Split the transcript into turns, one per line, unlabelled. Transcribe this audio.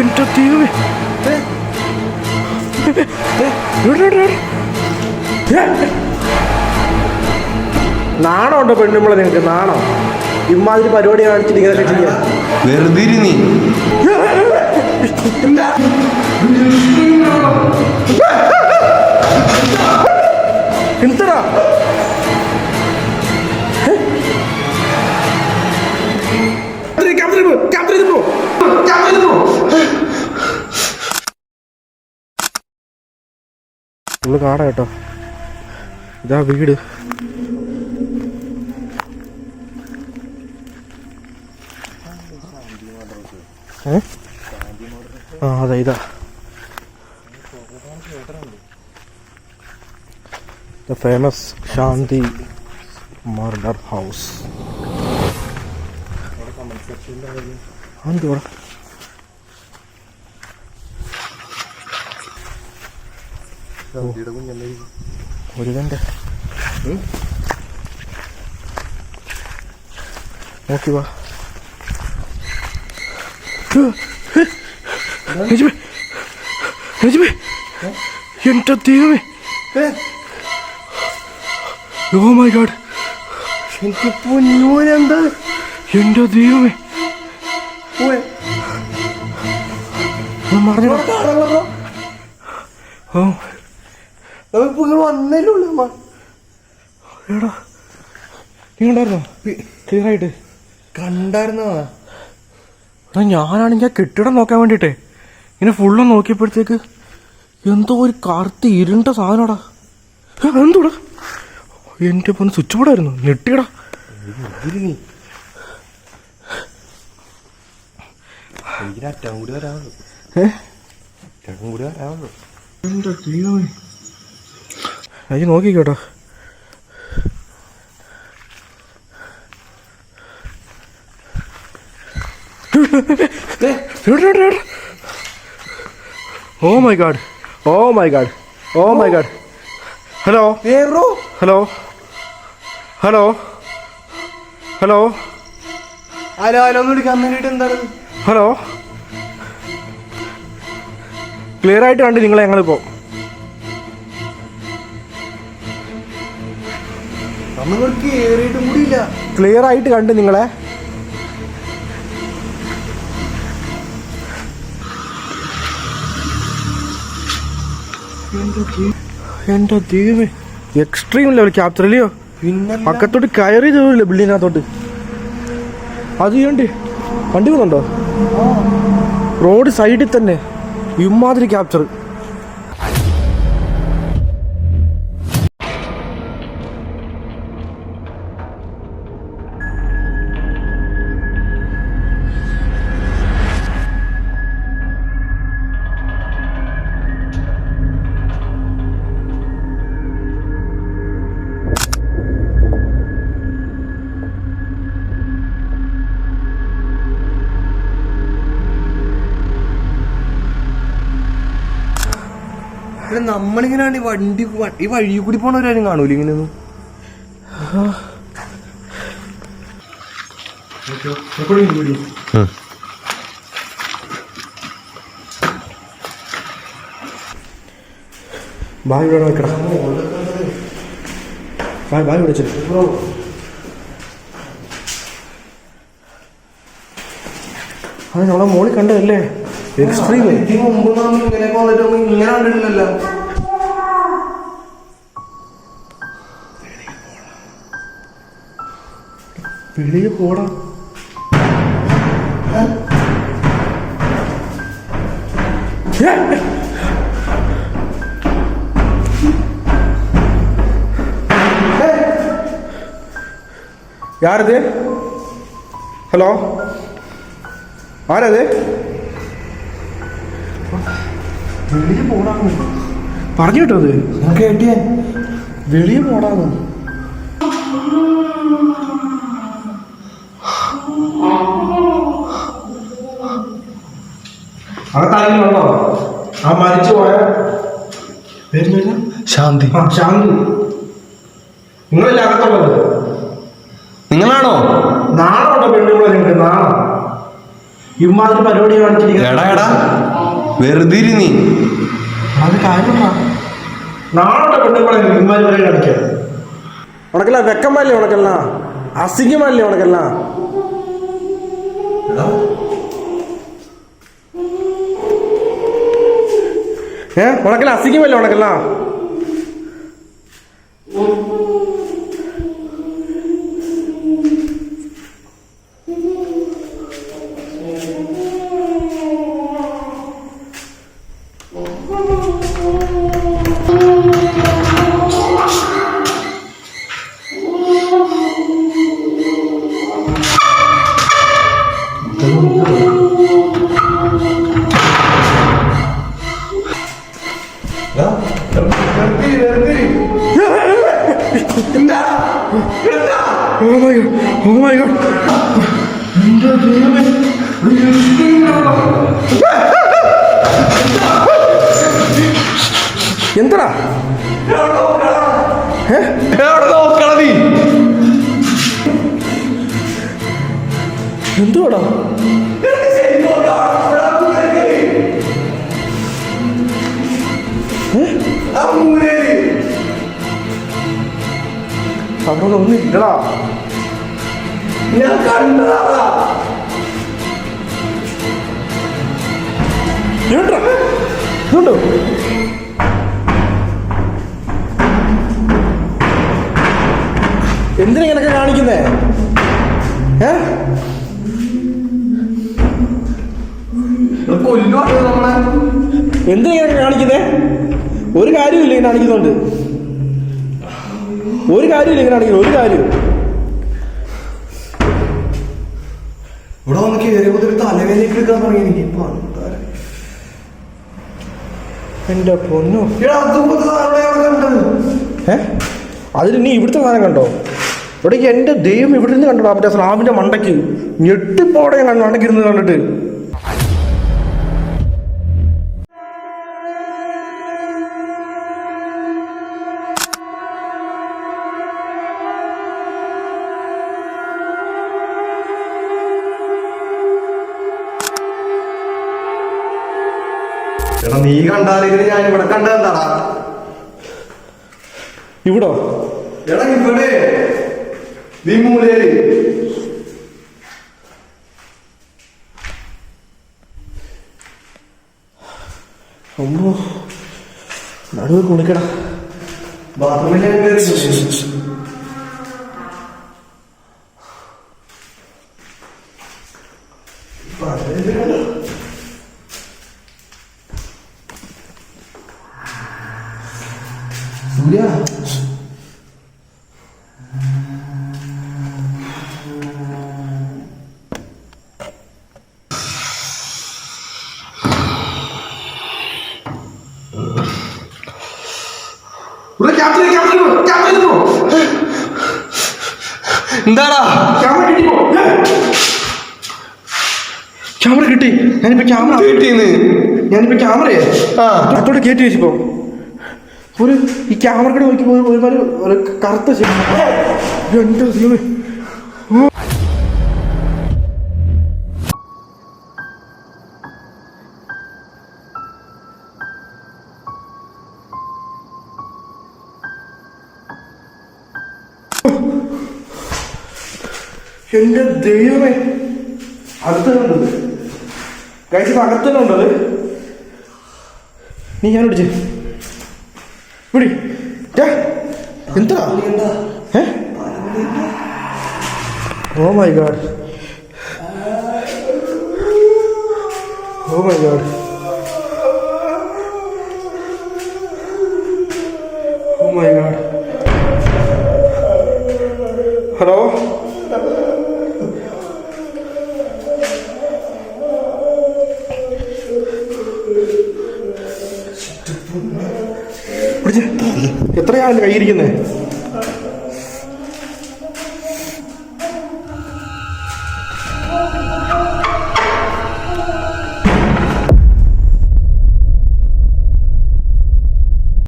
എന്റെ ദൈവമേ. നാണോ ഉണ്ടോ പെണ്ണുമ്പളെ നിങ്ങൾക്ക്? നാണോ? ഇമ്മാതിരി പരിപാടി കാണിച്ചിട്ട് ഇതൊക്കെ ചെയ്യാൻ
വെറുതെ നീ
എന്താ നമ്മള് കാണാം കേട്ടോ. ഇതാ വീട്. ആ അതെ ഇതാ the famous Shanti murder house. എന്തുവാ ഒരു കണ്ടേ നോക്കി വാ. എന്റെ ദൈവമേ. Oh my god.
എനിക്ക് പൊന്നൂരെന്താ
എന്റെ ദൈവമേ. മറിഞ്ഞ ഓ
വന്നല്ലേ
എടാ നീ ഉണ്ടായിരുന്നോ? ക്ലിയർ ആയിട്ട്
കണ്ടായിരുന്നോ?
ഞാനാണെങ്കിൽ ആ കെട്ടിടം നോക്കാൻ വേണ്ടിട്ടേ ഇങ്ങനെ ഫുള്ളും നോക്കിയപ്പോഴത്തേക്ക് എന്തോ ഒരു കറുത്ത് ഇരുണ്ട സാധനടാ. എന്തോടാ? എന്റെ പൊന്ന് സ്വിച്ച് ബോർഡായിരുന്നു. ഞെട്ടിയടാ.
അറ്റം കൂടി വരാവുള്ളൂ. അറ്റം കൂടി വരാവുള്ളൂ.
എന്താ ദൈവമേ. അത് നോക്കിക്കോട്ടോ. Oh my God. Oh my God. Oh my God. Hello hello hello hello
hello hello ഒന്ന് വിളിക്കാൻ വേണ്ടിട്ട് എന്താണ്?
ഹലോ ക്ലിയർ ആയിട്ട് കണ്ട് നിങ്ങളെ ഞങ്ങളിപ്പോ
നമ്മൾ കേറിയിട്ടും കൂടിയില്ല.
ക്ലിയർ ആയിട്ട് കണ്ട് നിങ്ങളെ. എന്റെ ദൈവമേ. എക്സ്ട്രീം ലെവൽ ക്യാപ്ചർ അല്ലയോ?
പിന്നെ
പക്കത്തോട്ട് കയറി തോന്നില്ല ബിൽഡിങ്ങിനകത്തോട്ട്. അത് ചെയ്യണ്ടേ? വണ്ടി വന്നുണ്ടോ? റോഡ് സൈഡിൽ തന്നെ ഇമാതിരി ക്യാപ്ചർ.
നമ്മളിങ്ങനെ വണ്ടി ഈ വഴി കൂടി പോണവരാരും കാണൂല ഇങ്ങനെയൊന്നും.
ബായ് ഇവിടെ വെക്കണം. ബായ് വിളിച്ചു. അത് നമ്മളെ മോളിൽ കണ്ടതല്ലേ? എക്സ്ട്രീം.
മുമ്പ് ഇങ്ങനെ വന്നിട്ട് ഇങ്ങനെ കണ്ടിട്ടില്ലല്ലോ.
വെളിയിൽ പോടാ. யாரது? ഹലോ ആരത്? വെളിയിൽ പോടാന്ന് പറഞ്ഞു കേട്ടോ. അത്
കേട്ടിയ
വെളിയിൽ പോടാന്ന്. അകത്താരെങ്കിലുണ്ടോ? ആ മരിച്ചു പോയ പേര്
ശാന്തി.
ശാന്തി. നിങ്ങളല്ലേ അകത്തുള്ളത്?
നിങ്ങളാണോ?
നാണോ ഉണ്ടോ പെണ്ണുങ്ങളെ? നിങ്ങൾക്ക് നാണോ? ഇമാതിരി പരിപാടി
എടാ എടാ വെറുതെ ഇരി നീ.
അത് കാര്യമാ നാളെ പെണ്ണുങ്ങളെ ഇമാതിരി പരിപാടി കാണിക്കാൻ ഉണക്കല്ല വെക്കമ്മല്ലേ ഉണക്കല്ല അസിംഗമല്ലേ ഉണക്കല്ല ഉണക്കല്ല അസിംഗമല്ലേ ഉണക്കല്ല Oh my god! Oh my god! എന്താ നോക്കണതി എന്തുവാടാ അവിടെ ഒന്നും ഇല്ലടാ ഞാൻ കണ്ടതാ ഇതുണ്ടോ എന്തിനാ ഇങ്ങനൊക്കെ കാണിക്കുന്നേ എന്തിനാ ഇങ്ങനൊക്കെ കാണിക്കുന്നേ ഒരു കാര്യമില്ല ഇങ്ങനെ കാണിക്കുന്നുണ്ട് ഒരു കാര്യമില്ല ഇങ്ങനെ കാണിക്കുന്നു ഒരു കാര്യം
ഇവിടെ വന്ന് കയറിയപ്പോ തലവേലേക്ക് എടുക്കാൻ തുടങ്ങി എനിക്ക് ഇപ്പൊ
എന്റെ പൊന്നോ
കണ്ടത്
അതിന് നീ ഇവിടുത്തെ സാധനം കണ്ടോ ഇവിടെ എന്റെ ദൈവം ഇവിടെ നിന്ന് കണ്ടോ മറ്റേ സ്ലാബിന്റെ മണ്ടയ്ക്ക് ഞെട്ടിപ്പോടെ ഞാൻ മണ്ടയ്ക്ക് ഇരുന്ന് കണ്ടിട്ട്
എടാ നീ കണ്ടാലും ഞാൻ ഇവിടെ കണ്ടതെന്താടാ
ഇവിടോ
എടാ ഇവിടെ നീ മൂലയില്
അമ്മോ നടുവ് കുളിക്കടാ
ബാത്റൂമിൽ ഞാൻ കയറി സൂര്യ എന്താടാ
ക്യാമറ കിട്ടി ഞാനിപ്പോ ക്യാമറ
കിട്ടിയെന്ന്
ഞാനിപ്പോ ക്യാമറയെ അതോടെ കയറ്റി വെച്ചിപ്പോ ഒരു ഈ ക്യാമറ കൂടെ നോക്കിപ്പോ ഒരുമാതിരി ഒരു കറുത്ത എന്റെ ദൈവമേ എന്റെ ദൈവമേ അടുത്തുണ്ടത് കഴിച്ചപ്പോ അകത്തുണ്ടത് നീ ഞാൻ പിടിച്ചേ പിടി എന്താ oh my God oh my God oh my God hello എത്രയാണ് കയ്യിരിക്കുന്നത്